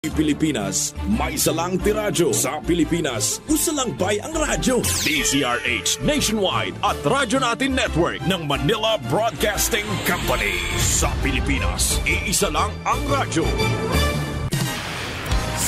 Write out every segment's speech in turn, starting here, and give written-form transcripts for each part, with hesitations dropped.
Pilipinas, may isa lang tiradyo. Sa Pilipinas, usa lang bay ang radyo. DZRH Nationwide at Radyo Natin Network ng Manila Broadcasting Company. Sa Pilipinas, iisa lang ang radyo.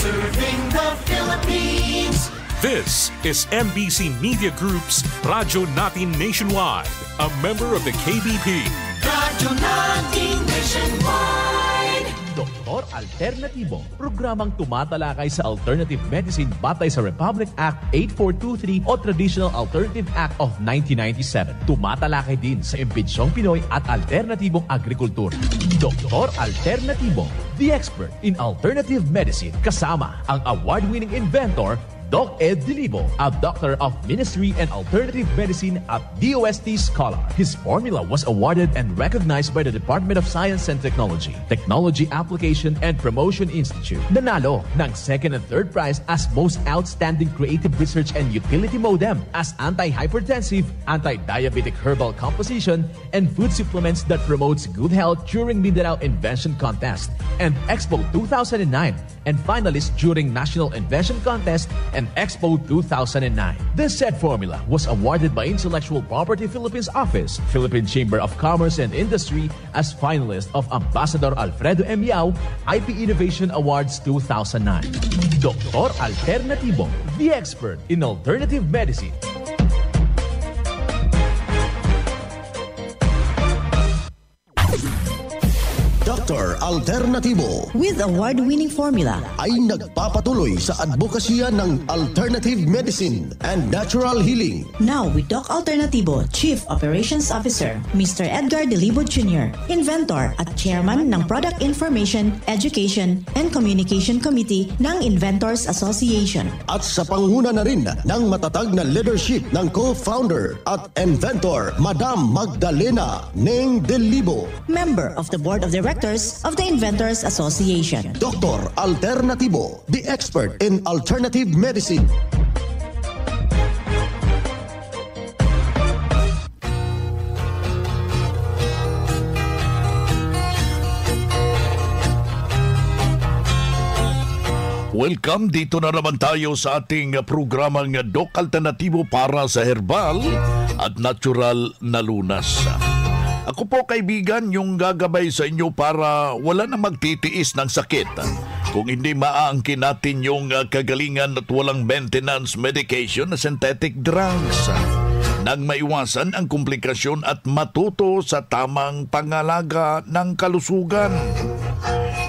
Serving the Philippines. This is MBC Media Group's Radyo Natin Nationwide, a member of the KBP. Radyo Natin Nationwide. Doktor Alternatibo, programang tumatalakay sa alternative medicine batay sa Republic Act 8423 o Traditional Alternative Act of 1997. Tumatalakay din sa imbitsyong Pinoy at alternatibong agrikultur. Doktor Alternatibo, the expert in alternative medicine, kasama ang award-winning inventor Doc Ed Dilibo, a doctor of ministry and alternative medicine at DOST Scholar. His formula was awarded and recognized by the Department of Science and Technology, Technology Application and Promotion Institute. Nanalo ng second and third prize as Most Outstanding Creative Research and Utility Modem as anti-hypertensive, anti-diabetic herbal composition, and food supplements that promotes good health during Mindanao Invention Contest and Expo 2009, and finalist during National Invention Contest and Expo 2009. This said formula was awarded by Intellectual Property Philippines Office, Philippine Chamber of Commerce and Industry as finalist of Ambassador Alfredo M. Yao IP Innovation Awards 2009. Doktor Alternatibo, the expert in alternative medicine. Dr. Alternatibo with award-winning formula ay nagpapatuloy sa advokasya ng alternative medicine and natural healing. Now with Doc Alternatibo, Chief Operations Officer, Mr. Edgar Dilibo Jr., Inventor at Chairman ng Product Information, Education and Communication Committee ng Inventors Association. At sa pangunguna na rin ng matatag na leadership ng co-founder at inventor, Madam Magdalena Neng Dilibo, Member of the Board of Directors of the Inventors Association. Dr. Alternatibo, the expert in alternative medicine. Welcome, dito na naman tayo sa ating programang Doc Alternatibo para sa herbal at natural na lunas. Ako po, kaibigan, yung gagabay sa inyo para wala na magtitiis ng sakit. Kung hindi maaangkin natin yung kagalingan at walang maintenance medication na synthetic drugs. Nang maiwasan ang komplikasyon at matuto sa tamang pangalaga ng kalusugan.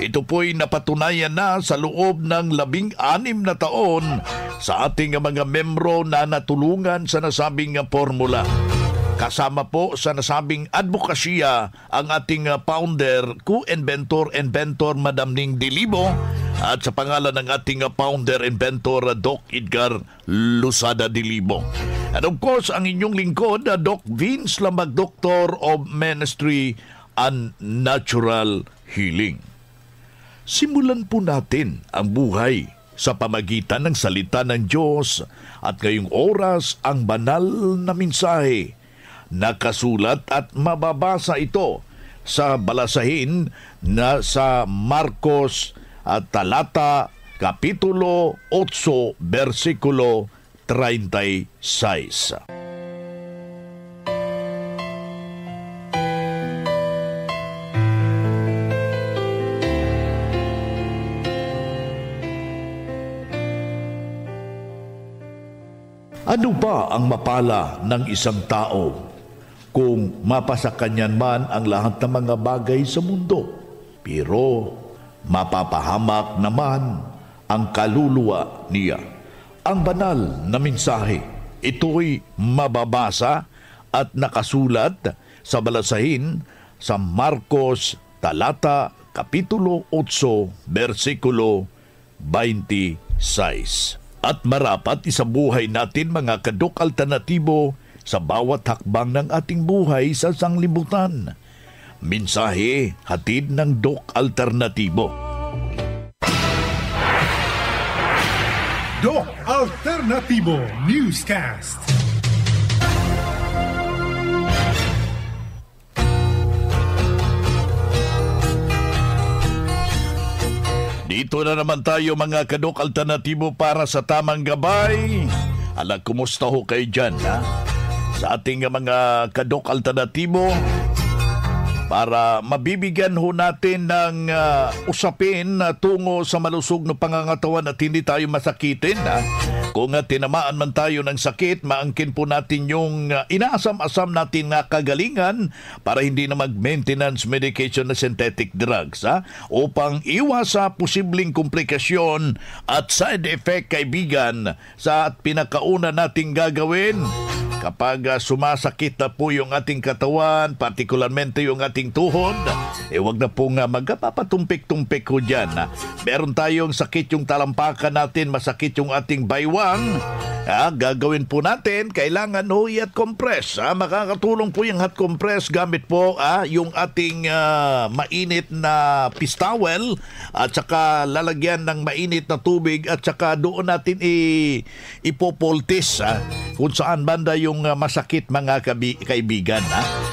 Ito po'y napatunayan na sa loob ng 16 na taon sa ating mga membro na natulungan sa nasabing formula. Kasama po sa nasabing advokasya ang ating founder, co-inventor, Madam Ning Dilibo, at sa pangalan ng ating founder, inventor, Doc Edgar Lusada Dilibo. And of course, ang inyong lingkod, Doc Vince Lamag, Doctor of Ministry and Natural Healing. Simulan po natin ang buhay sa pamagitan ng salita ng Diyos at ngayong oras ang banal na mensahe. Nakasulat at mababasa ito sa balasahin na sa Marcos talata kapitulo 8 versikulo 36. Ano ba ang mapala ng isang tao kung mapasakanyan man ang lahat ng mga bagay sa mundo, pero mapapahamak naman ang kaluluwa niya? Ang banal na mensahe, ito'y mababasa at nakasulat sa balasahin sa Marcos talata kapitulo 8 versikulo 26. At marapat isabuhay natin mga kadok alternatibo sa bawat hakbang ng ating buhay sa sanglibutan. Mensahe hatid ng Doc Alternatibo. Doc Alternatibo Newscast. Dito na naman tayo mga kadok alternatibo para sa tamang gabay. Ala, kumusta ho kayo dyan, ha? Sa ating mga kadok alternatibo, para mabibigyan ho natin ng usapin tungo sa malusog na pangangatawan at hindi tayo masakitin. Kung tinamaan man tayo ng sakit, maangkin po natin yung inaasam-asam natin na kagalingan para hindi na mag-maintenance medication na synthetic drugs upang iwas sa posibleng komplikasyon at side effect, kaibigan, sa pinakauna nating gagawin. Kapag sumasakit na po yung ating katawan, partikularmente yung ating tuhod, wag na pong magpapatumpik-tumpik ko dyan. Meron tayong sakit yung talampakan natin, masakit yung ating baywang, gagawin po natin, kailangan hot compress. Makakatulong po yung hot compress gamit po yung ating mainit na pistawel at saka lalagyan ng mainit na tubig at saka doon natin ipopoltis kung saan banda yung masakit, mga kaibigan.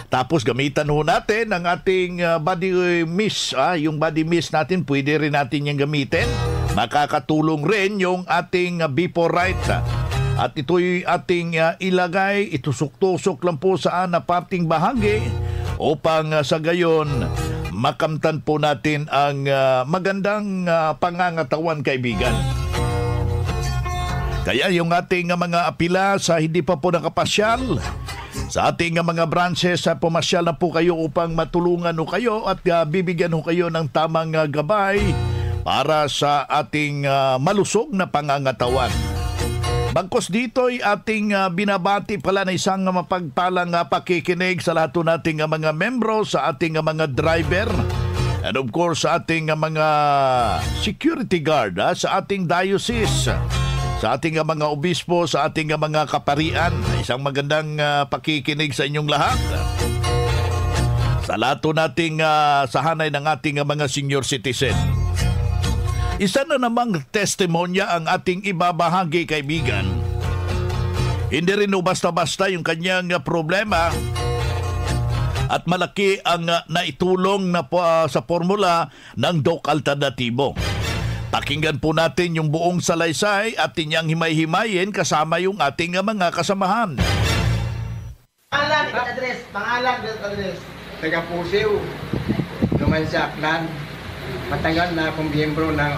Tapos gamitan ho natin ang ating body mist. Yung body mist natin, pwede rin natin yung gamitin. Makakatulong rin yung ating Biporite. At ito'y ating ilagay, itusok-tusok lang po sa naparting bahagi upang sa gayon makamtan po natin ang magandang pangangatawan, kaibigan. Kaya yung ating mga apila sa hindi pa po nakapasyal, sa ating mga branches, pumasyal na po kayo upang matulungan ho kayo at bibigyan ho kayo ng tamang gabay para sa ating malusog na pangangatawan. Bagkos dito'y ating binabati pala na isang mapagpalang pakikinig sa lahat nating mga membro, sa ating mga driver, and of course sa ating mga security guard, sa ating diocese, sa ating mga obispo, sa ating mga kaparian. Isang magandang pakikinig sa inyong lahat. Sa lahat nating sahanay ng ating mga senior citizen. Isa na namang testimonya ang ating ibabahagi, kaibigan. Hindi rin basta-basta yung kanyang problema at malaki ang naitulong na sa formula ng Doc Alternatibo. Pakinggan po natin yung buong salaysay at tinyang himay-himayin kasama yung ating mga kasamahan. Pangalan at address. Taga Pusiw, naman sa Aklan. Matagal na akong miyembro ng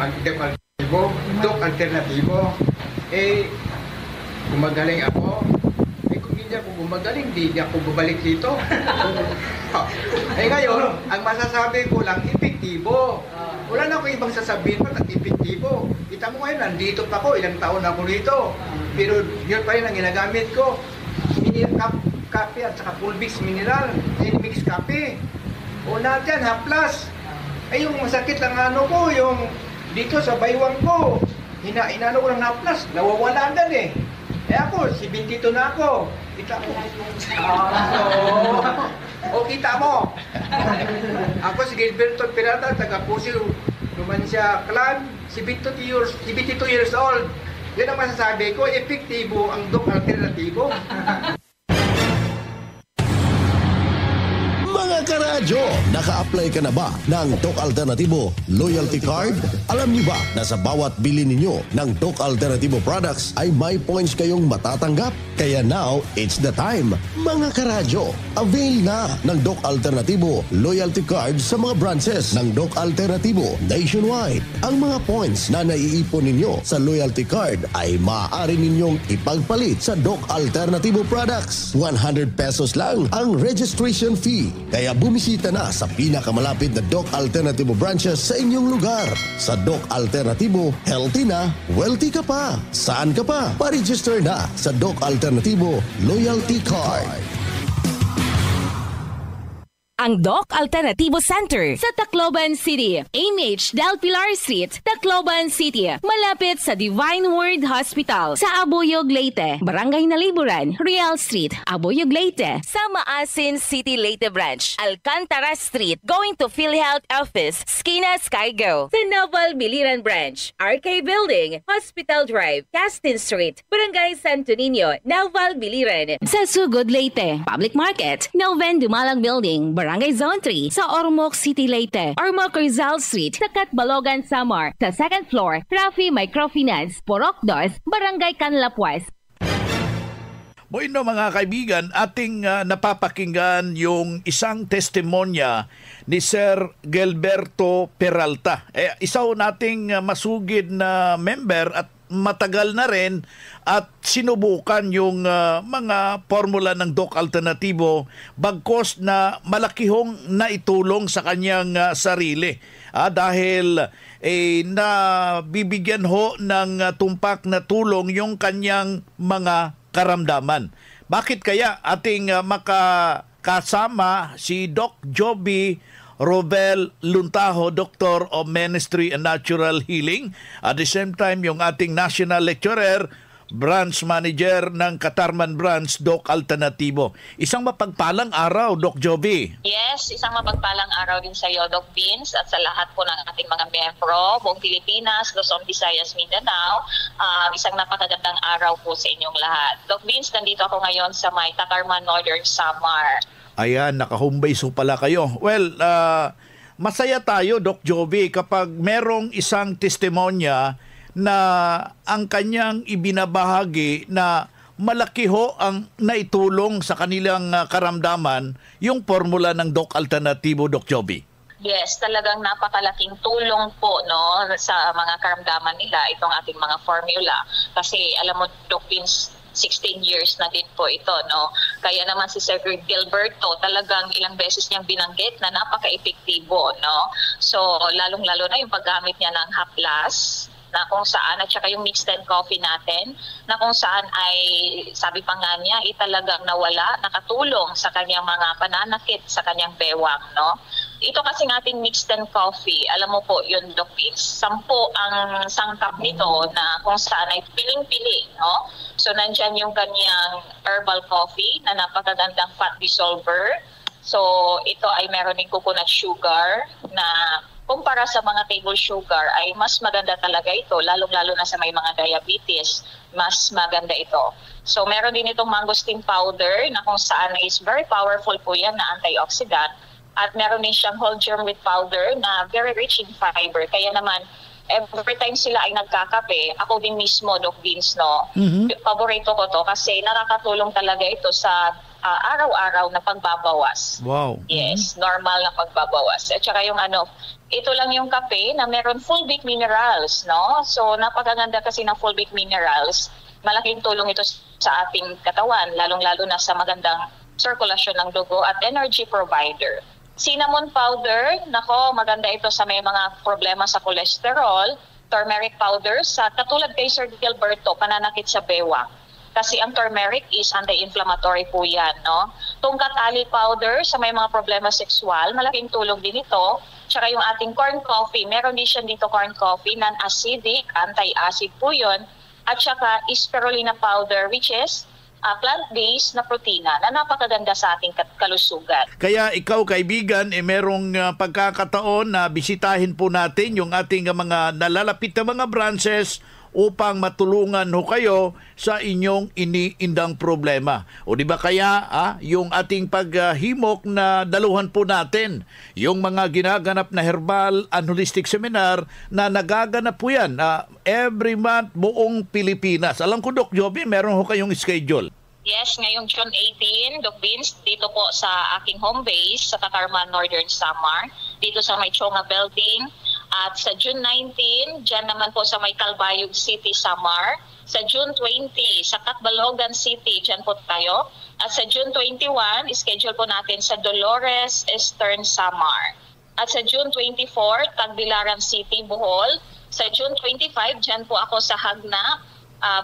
Doc Alternatibo. Gumagaling ako. Kung hindi ako gumagaling, hindi ako babalik dito. Ngayon, ang masasabi ko lang, epektibo. Wala na akong ibang sasabihin pa at epektibo. Kita mo ngayon, nandito pa ako, ilang taon na ako rito. Pero yun pa rin ang ginagamit ko. Kape at saka full mix mineral, mix kape. O lahat yan, haplas. Yung masakit lang ko, yung dito sa baywang ko. Inano ko ng haplas, nawawala na ako, 72 na ako. Kita mo. Kita mo. Ako si Gilberto Pirata, taga Pusiw, Numancia Clan, 72 years old. Yan ang masasabi ko, epektibo ang Doc Alternatibo. Mga karadyo, naka-apply ka na ba ng Doc Alternatibo Loyalty Card? Alam niyo ba na sa bawat bili ninyo ng Doc Alternatibo products ay may points kayong matatanggap? Kaya now, it's the time. Mga karadyo, avail na ng Doc Alternatibo Loyalty Card sa mga branches ng Doc Alternatibo nationwide. Ang mga points na naiipon ninyo sa Loyalty Card ay maaari ninyong ipagpalit sa Doc Alternatibo products. 100 pesos lang ang registration fee. Kaya bumisita na sa pinakamalapit na Doc Alternatibo branches sa inyong lugar. Sa Doc Alternatibo, healthy na, wealthy ka pa. Saan ka pa? Pa-register na sa Doc Alternatibo Loyalty Card. Ang Doc Alternatibo Center sa Tacloban City, AMH Del Pilar Street, Tacloban City, malapit sa Divine Word Hospital sa Abuyog, Leyte, Barangay Naliburan, Real Street, Abuyog, Leyte, sa Maasin City, Leyte Branch, Alcantara Street, going to PhilHealth Office, Skina Skygo, sa Naval Biliran Branch, RK Building, Hospital Drive, Castin Street, Barangay Santo Niño, Naval Biliran, sa Sugod, Leyte, Public Market, Noven Dumalang Building, Barangay Barangay Zone 3 sa Ormoc City, Leyte. Ormoc Rizal Street sa Catbalogan, Samar. Sa 2nd floor, Rafi Microfinance, Porok 2, Barangay Canlapuas. Bueno mga kaibigan, ating napapakinggan yung isang testimonya ni Sir Gilberto Peralta. Isa nating masugid na member at matagal na rin at sinubukan yung mga formula ng Doc Alternativo bagkos na malakihong naitulong sa kanyang sarili. Dahil nabibigyan ho ng tumpak na tulong yung kanyang mga karamdaman. Bakit kaya ating makakasama si Doc Joby Robel Luntaho, Doctor of Ministry and Natural Healing. At the same time, yung ating National Lecturer, Branch Manager ng Katarman Branch, Doc Alternativo. Isang mapagpalang araw, Doc Joby. Yes, isang mapagpalang araw din sa iyo, Doc Vince, at sa lahat po ng ating mga miyembro, buong Pilipinas, Luzon, Visayas, Mindanao. Isang napakagandang araw po sa inyong lahat. Doc Vince, nandito ako ngayon sa may Katarman, Northern Samar. Ayan, naka-home base ho pala kayo. Well, masaya tayo, Doc Joby, kapag merong isang testimonya na ang kanyang ibinabahagi na malaki ho ang naitulong sa kanilang karamdaman yung formula ng Doc Alternativo, Doc Joby. Yes, talagang napakalaking tulong po sa mga karamdaman nila itong ating mga formula. Kasi alam mo, Doc Vince, 16 years na din po ito, Kaya naman si Sir Gilberto, talagang ilang beses niyang binanggit na napaka-epektibo, So, lalong-lalo na yung paggamit niya ng haplas, na kung saan, at saka yung mixed and coffee natin, na kung saan ay, sabi pa nga niya, talagang nakatulong sa kanyang mga pananakit, sa kanyang bewang, Ito kasi ating mixed and coffee, alam mo po yun, Doc Vince, 10 ang sangkap nito na kung saan ay piling-pili, So, nandyan yung kanyang herbal coffee na napakagandang fat dissolver. So, ito ay meron din coconut sugar na kumpara sa mga table sugar ay mas maganda talaga ito, lalong-lalo na sa may mga diabetes, mas maganda ito. So meron din itong mangosteen powder na kung saan is very powerful po yan na antioxidant. At meron din siyang whole germ wheat powder na very rich in fiber. Kaya naman, every time sila ay nagkakape, ako din mismo, Doc Vince, paborito ko to kasi nakakatulong talaga ito sa araw-araw na pagbabawas. Wow. Yes, normal na pagbabawas. At saka yung ito lang yung kape na meron fulvic minerals, So napakaganda kasi ng fulvic minerals. Malaking tulong ito sa ating katawan, lalong-lalo na sa magandang sirkulasyon ng dugo at energy provider. Cinnamon powder, maganda ito sa may mga problema sa cholesterol. Turmeric powder, katulad kay Sir Gilberto, pananakit sa bewang. Kasi ang turmeric is anti-inflammatory po yan, Tungkat ali powder sa may mga problema sexual, malaking tulong din ito. Tsaka yung ating corn coffee, meron din siya dito corn coffee, non-acidic, anti-acid po yun. At saka spirulina powder, which is plant-based na protina na napakaganda sa ating kalusugan. Kaya ikaw, kaibigan, merong pagkakataon na bisitahin po natin yung ating mga nalalapit na mga branches upang matulungan ho kayo sa inyong iniindang problema. O di ba kaya yung ating paghimok na daluhan po natin, yung mga ginaganap na herbal and holistic seminar na nagaganap po yan every month buong Pilipinas. Alam ko, Doc Joby, meron ho kayong schedule. Yes, ngayong June 18, Doc Vince, dito po sa aking home base sa Katarman, Northern Samar, dito sa may Chonga Building. At sa June 19, dyan naman po sa may Calbayog City, Samar. Sa June 20, sa Catbalogan City, dyan po tayo. At sa June 21, schedule po natin sa Dolores, Eastern Samar. At sa June 24, Tagbilaran City, Bohol. Sa June 25, dyan po ako sa Hagna,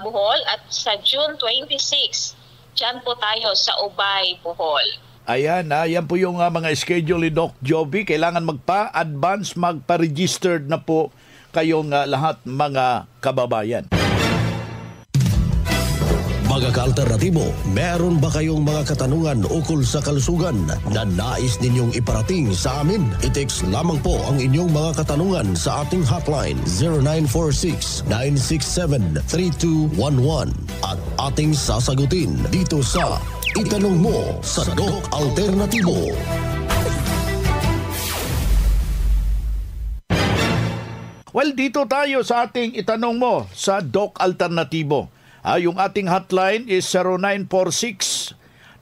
Bohol. At sa June 26, dyan po tayo sa Ubay, Bohol. Ayan, yan po yung mga schedule ni Doc Joby. Kailangan magpa-advance, magpa-registered na po kayong lahat mga kababayan. Mga ka-alternatibo, meron ba kayong mga katanungan ukol sa kalusugan na nais ninyong iparating sa amin? I-text lamang po ang inyong mga katanungan sa ating hotline 0946-967-3211 at ating sasagutin dito sa Itanong Mo sa Doc Alternatibo. Well, dito tayo sa ating itanong mo sa Doc Alternatibo. Yung ating hotline is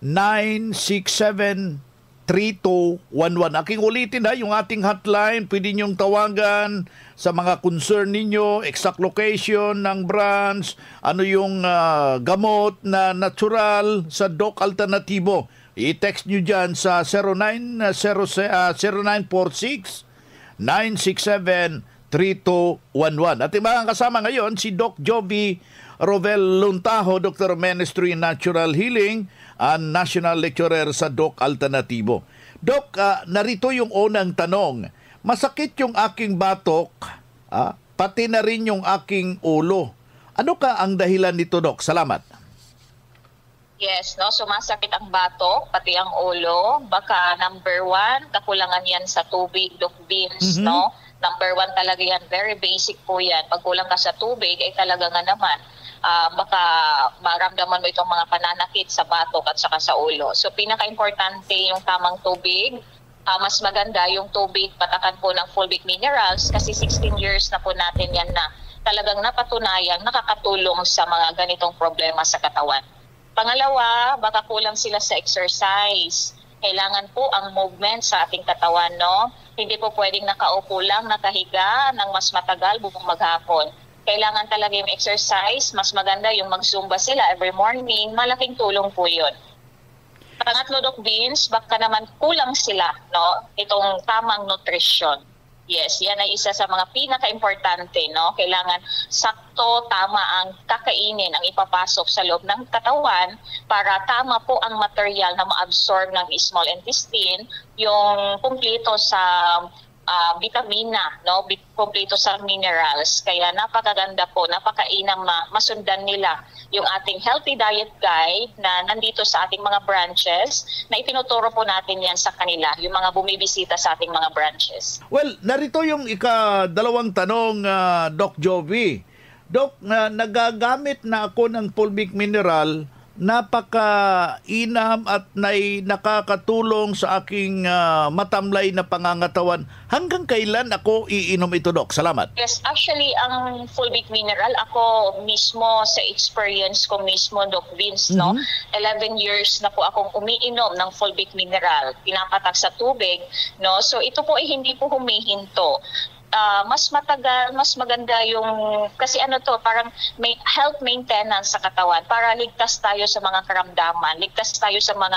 0946-967-3211. Aking ulitin yung ating hotline. Pwede niyong tawagan sa mga concern ninyo, exact location ng branch, ano yung gamot na natural sa Doc Alternatibo. I-text nyo dyan sa 0946-967-3211. At mga kasama ngayon si Doc Jovi Rovel Luntaho, Dr. of Ministry in Natural Healing and National Lecturer sa Doc Alternatibo. Doc, narito yung unang tanong. Masakit yung aking batok, pati na rin yung aking ulo. Ano ka ang dahilan nito, Doc? Salamat. Yes, no, sumasakit ang batok, pati ang ulo. Baka number 1, kakulangan yan sa tubig, Doc Vince, no? Number 1 talaga yan, very basic po yan. Pag kulang ka sa tubig, ay talaga nga naman, baka maramdaman mo itong mga pananakit sa batok at saka sa ulo. So pinaka-importante yung tamang tubig. Mas maganda yung tubig, patakan po ng fulvic minerals kasi 16 years na po natin yan na talagang napatunayang nakakatulong sa mga ganitong problema sa katawan. Pangalawa, baka kulang sila sa exercise. Kailangan po ang movement sa ating katawan, no? Hindi po pwedeng nakaupo lang, nakahiga ng mas matagal buong maghapon. Kailangan talaga yung exercise. Mas maganda yung mag-zumba sila every morning. Malaking tulong po yun. Pangatlo, Doc Vince, baka naman kulang sila, no? Itong tamang nutrition. Yes, yan ay isa sa mga pinaka-importante, no? Kailangan sakto, tama ang kakainin, ang ipapasok sa loob ng katawan para tama po ang material na ma-absorb ng small intestine, yung kumpleto sa vitamina, no? Kumpleto sa minerals. Kaya napakaganda po, napakainam masundan nila yung ating healthy diet guide na nandito sa ating mga branches na itinuturo po natin yan sa kanila, yung mga bumibisita sa ating mga branches. Well, narito yung ika-dalawang tanong, Doc Jovi. Doc, nagagamit na ako ng fulvic mineral, napaka-inam at nakakatulong sa aking matamlay na pangangatawan. Hanggang kailan ako iinom ito, Doc? Salamat. Yes, actually, ang fulvic mineral, ako mismo sa experience ko mismo, Doc Vince, no? 11 years na po akong umiinom ng fulvic mineral. Pinapatak sa tubig, no? So ito po ay hindi po humihinto. Mas matagal, mas maganda yung, kasi parang may health maintenance sa katawan para ligtas tayo sa mga karamdaman, ligtas tayo sa mga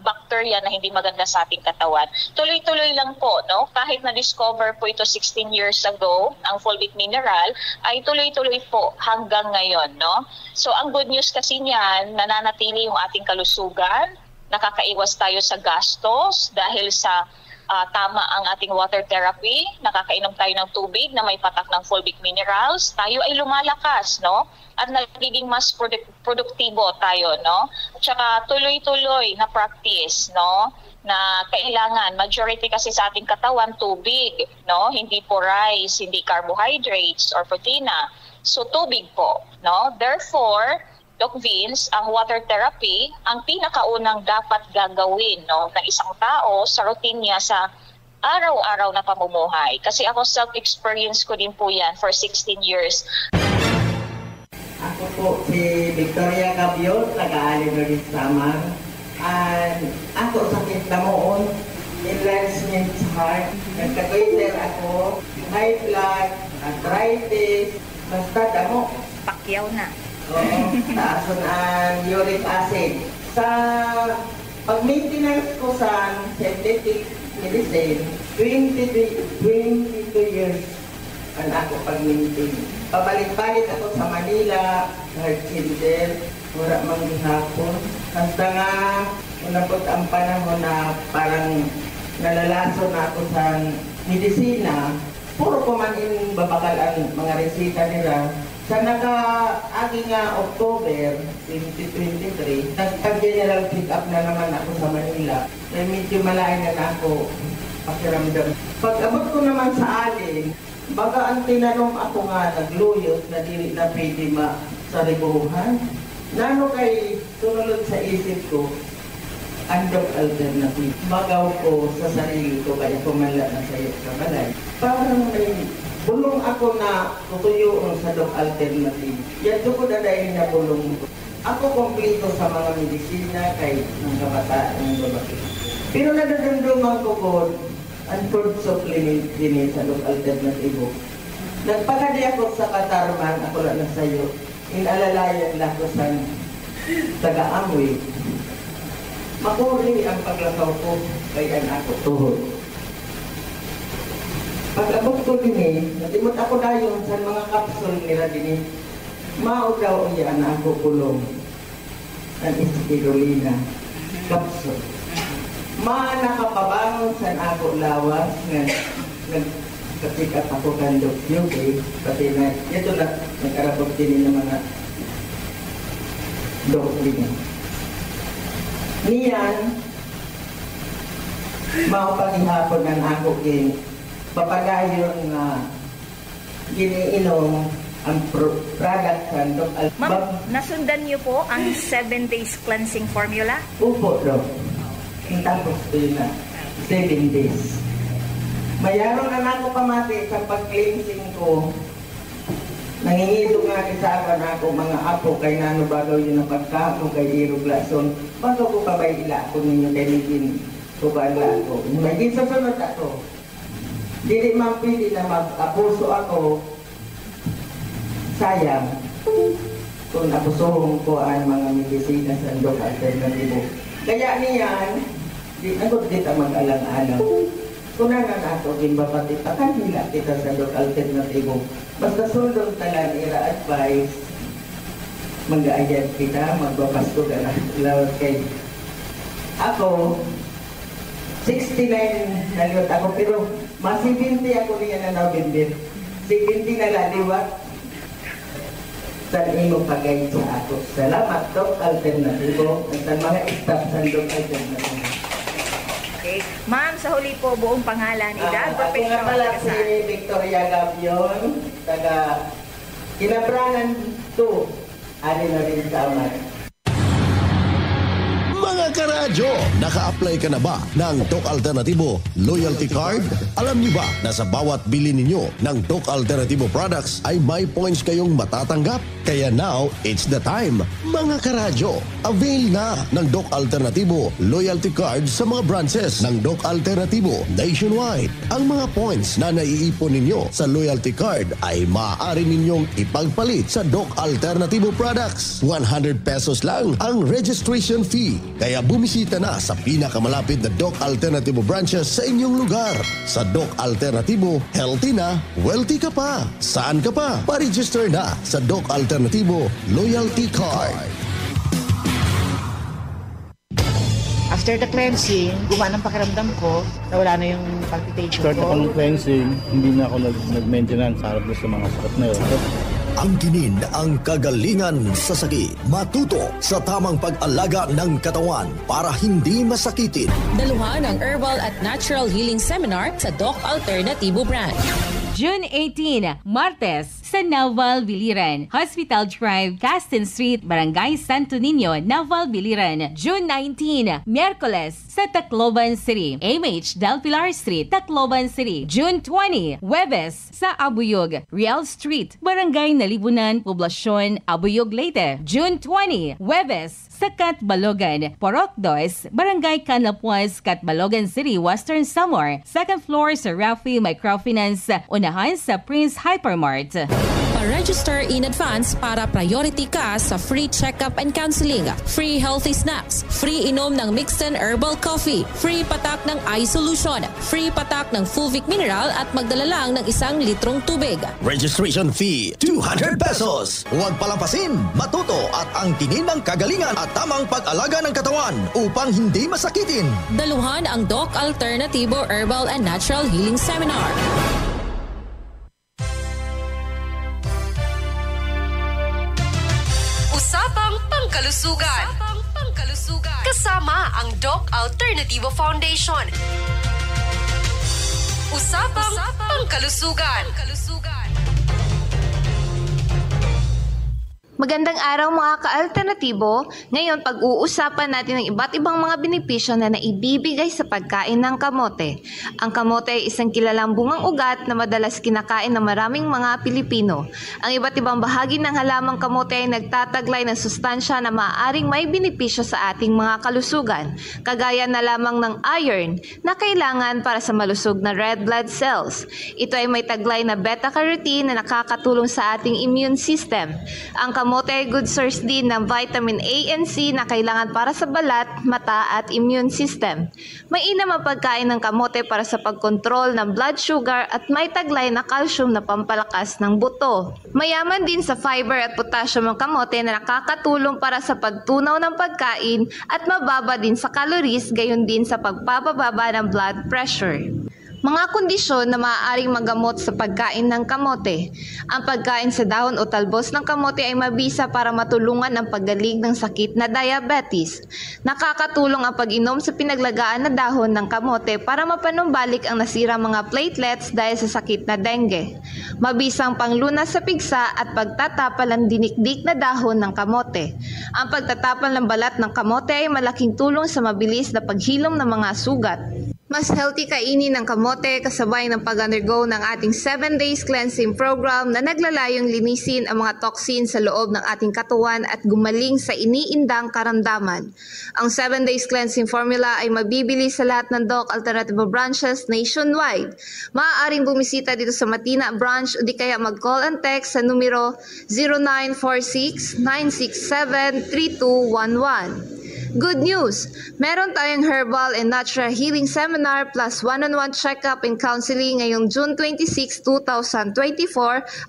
bacteria na hindi maganda sa ating katawan. Tuloy-tuloy lang po, no? Kahit na-discover po ito 16 years ago, ang fulvic mineral, ay tuloy-tuloy po hanggang ngayon, no? So ang good news kasi niyan, nananatili yung ating kalusugan, nakakaiwas tayo sa gastos dahil sa tama ang ating water therapy, nakakainom tayo ng tubig na may patak ng fulvic minerals, tayo ay lumalakas, no? At nagiging mas produktibo tayo, no? At saka tuloy-tuloy na practice, no? Na kailangan, majority kasi sa ating katawan, tubig, no? Hindi po rice, hindi carbohydrates or protina. So tubig po, no? Therefore, Doc Vince, ang water therapy, ang pinakaunang dapat gagawin, no, ng isang tao sa routine niya sa araw-araw na pamumuhay. Kasi ako self-experience ko din po yan for 16 years. Ako po si Victoria Cabiot, taga-Aligoris Samar. And ako sakit na moon, enlargement sa heart. Nagka-goiter ako, high blood, arthritis, basta damo. Pakyaw na. Taason ang uric acid. Sa pag-maintenance ko sa synthetic medicine, 22 years ang ako pag-maintain. Pabalik-balik ako sa Manila, heart center, wala mang gihapon. Hasta nga, unapot ang panahon na parang nalalaso na ako sa medisina, puro ko man yung babakal ang mga resita nila. Sa naka-agi nga October 2023, nag-general pick-up na naman ako sa Manila. May medyo malayo na ako pakiramdam. Pag-abot ko naman sa alin, baga ang tinanong ako nga nagluyot na dili na pwede sa ribuhan. Nano kay tunulod sa isip ko, ang Doc Alternative. Magaw ko sa sarili ko kaya kumala na sa'yo sa balay. Parang may Bulong ako na tutuyo sa Doc Alternative. Yan ko dadayin na bulong. Ako kompleto sa mga medisina kay ng kabataan ng babae. Pero nadadamdaman ko po ang food supplement din sa Doc Alternative. Nagpagadi ako sa Katarman, ako lang na sa'yo. Inalalayan lang ko sa taga-amoy. Makuri ang paglakaw ko kay anak ko tuhod. Pag-abot ko din natimot ako dayon sa mga kapsul nila din mao daw yan ako kulong ang ispirulina kapsul. Nakapabangon sa ako lawas nga nagkasikat ako kandok yung pati na ito lang nagkarapot din ng mga doktrina. Niyan maupagihapon ng ako king papagayon na giniinom ang product ng Doc Alternative. Ma'am, nasundan niyo po ang 7 days cleansing formula? Upo, Doc. Tapos yun na, 7 days. Mayroon na ako pamati sa pag-cleansing ko. Nangingito nga kisaban ako mga apo kay nano bagaw yun ang pagkako kay Iro Glason. Bago ko pa ba ila ako ninyo kaligin ko ba ila ako. May gisasunod ako. Dili man pili na mag-abuso ako. Sayang. Kung abusohon ko ang mga medisina sa Doc Alternative. Kaya niyan, di nagot kita mag-alang-alang. Kunanan ato, gimbapatipakan nila kita sa Doc Alternative. Basta sundong talang ira-advise, mag-aayad kita, magbabasto ka na lawat kay. Ako, 69 naliwat ako, pero mas 70 ako niya na nabindir. 70 na laliwat. Sa imo pag-guide sa ako. Salamat, Doc Alternative. At sa mga staff sa Doc Alternative. Okay. Ma'am, sa huli po, buong pangalan, edad, profession. Ako nga pala si Victoria Gabion, taga Kinabranan 2, ali na rin sa Amar. Mga karadyo, naka-apply ka na ba ng Doc Alternativo Loyalty Card? Alam niyo ba na sa bawat bili ninyo ng Doc Alternativo products ay may points kayong matatanggap? Kaya now, it's the time. Mga karadyo, avail na ng Doc Alternativo Loyalty Card sa mga branches ng Doc Alternativo nationwide. Ang mga points na naiipon ninyo sa Loyalty Card ay maaari ninyong ipagpalit sa Doc Alternativo products. 100 pesos lang ang registration fee. Kaya bumisita na sa pinakamalapit na Doc Alternativo branches sa inyong lugar. Sa Doc Alternativo, healthy na, wealthy ka pa. Saan ka pa? Pa-register na sa Doc Alternativo Loyalty Card. After the cleansing, gumana ang pakiramdam ko, nawala na yung palpitation ko. Start ako ng cleansing, hindi na ako nag-maintenance harap sa mga sakit na yun. Angkinin ang kagalingan sa sakit. Matuto sa tamang pag-alaga ng katawan para hindi masakitin. Daluhan ang Herbal at Natural Healing Seminar sa Doc Alternativo Branch. June 18, Martes, sa Naval Biliran, Hospital Drive, Caston Street, Barangay Santo Niño, Naval Biliran. June 19, Miyerkules, sa Tacloban City, MH Del Pilar Street, Tacloban City. June 20, Huwebes, sa Abuyog, Real Street, Barangay Nalibunan, Poblasyon, Abuyog, Leyte. June 20, Huwebes, sa Catbalogan, Porok 2, Barangay Canapuas, Catbalogan City, Western Samar. Second floor sa Rafi Microfinance, unahan sa Prince Hypermart. Pa-register in advance para priority ka sa free check-up and counseling, free healthy snacks, free inom ng Mixten Herbal Coffee, free patak ng eye solution, free patak ng Fulvic Mineral at magdala lang ng 1 litrong tubig. Registration fee, 200 pesos. Huwag palampasin, matuto at angkinin ang kagalingan at tamang pag-alaga ng katawan upang hindi masakitin. Daluhan ang Doc Alternativo Herbal and Natural Healing Seminar. Usapang Pangkalusugan. Kasama ang Doc Alternativo Foundation. Usapang Pangkalusugan. Magandang araw mga ka-alternatibo. Ngayon pag-uusapan natin ang iba't ibang mga benepisyo na naibibigay sa pagkain ng kamote. Ang kamote ay isang kilalang bungang ugat na madalas kinakain ng maraming mga Pilipino. Ang iba't ibang bahagi ng halamang kamote ay nagtataglay ng sustansya na maaaring may benepisyo sa ating mga kalusugan, kagaya na lamang ng iron na kailangan para sa malusog na red blood cells. Ito ay may taglay na beta-carotene na nakakatulong sa ating immune system. Ang kamote ay good source din ng vitamin A and C na kailangan para sa balat, mata at immune system. Mainam ang pagkain ng kamote para sa pagkontrol ng blood sugar at may taglay na calcium na pampalakas ng buto. Mayaman din sa fiber at potassium ang kamote na nakakatulong para sa pagtunaw ng pagkain at mababa din sa calories, gayon din sa pagpapababa ng blood pressure. Mga kondisyon na maaaring magamot sa pagkain ng kamote. Ang pagkain sa dahon o talbos ng kamote ay mabisa para matulungan ang paggaling ng sakit na diabetes. Nakakatulong ang pag-inom sa pinaglagaan na dahon ng kamote para mapanumbalik ang nasirang mga platelets dahil sa sakit na dengue. Mabisang panglunas sa pigsa at pagtatapal ang dinikdik na dahon ng kamote. Ang pagtatapal ng balat ng kamote ay malaking tulong sa mabilis na paghilom ng mga sugat. Mas healthy kainin ng kamote kasabay ng pag-undergo ng ating 7 days cleansing program na naglalayong linisin ang mga toxins sa loob ng ating katawan at gumaling sa iniindang karamdaman. Ang 7 days cleansing formula ay mabibili sa lahat ng Doc Alternativo branches nationwide. Maaaring bumisita dito sa Matina branch o di kaya mag-call and text sa numero 0946-967-3211. Good news! Meron tayong herbal and natural healing seminar plus one-on-one check-up and counseling ngayong June 26, 2024.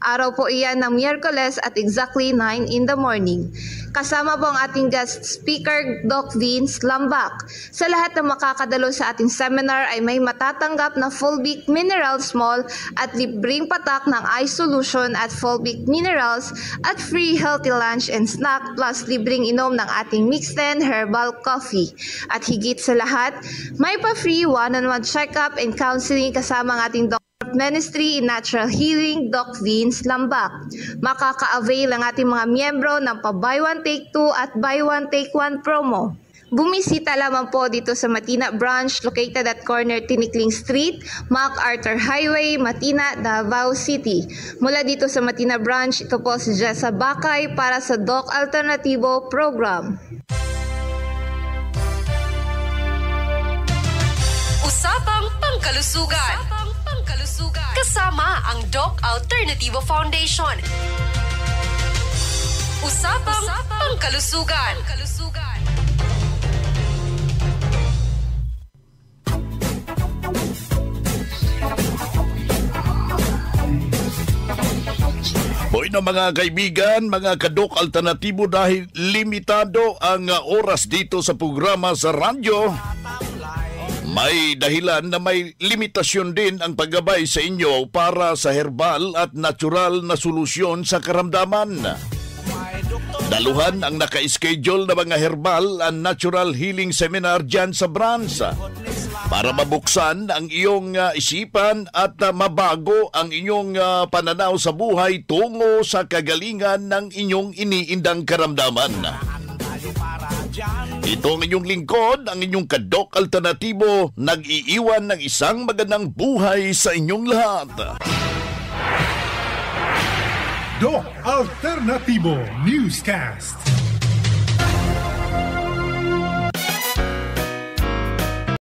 Araw po iyan ng Miyerkules at exactly 9 in the morning. Kasama po ang ating guest speaker, Doc Vince Lambak. Sa lahat ng makakadalo sa ating seminar ay may matatanggap na Fulvic Minerals Mall at libreng patak ng iSolution at Fulvic Minerals at free healthy lunch and snack plus libreng inom ng ating mixed herbal coffee. At higit sa lahat, may pa-free one-on-one check-up and counseling kasama ang ating Ministry in Natural Healing, Doc Vince Lambak. Makaka-avail ang ating mga miyembro ng pa-buy one take two at buy one take one promo. Bumisita lamang po dito sa Matina branch located at corner Tinikling Street, MacArthur Highway, Matina, Davao City. Mula dito sa Matina branch, ito po si Jessa Bakay para sa Doc Alternativo program. Usapang Pangkalusugan. Kasama ang Doc Alternativo Foundation. Usapang Pangkalusugan. Bueno mga kaibigan, mga ka-Doc Alternatibo, dahil limitado ang oras dito sa programa sa radyo, may dahilan na may limitasyon din ang paggabay sa inyo para sa herbal at natural na solusyon sa karamdaman. Daluhan ang naka-schedule na mga herbal and natural healing seminar dyan sa branch para mabuksan ang iyong isipan at mabago ang inyong pananaw sa buhay tungo sa kagalingan ng inyong iniindang karamdaman. Ito ang inyong lingkod, ang inyong ka-Doc Alternatibo, nag-iiwan ng isang magandang buhay sa inyong lahat. Doc Alternativo Newscast.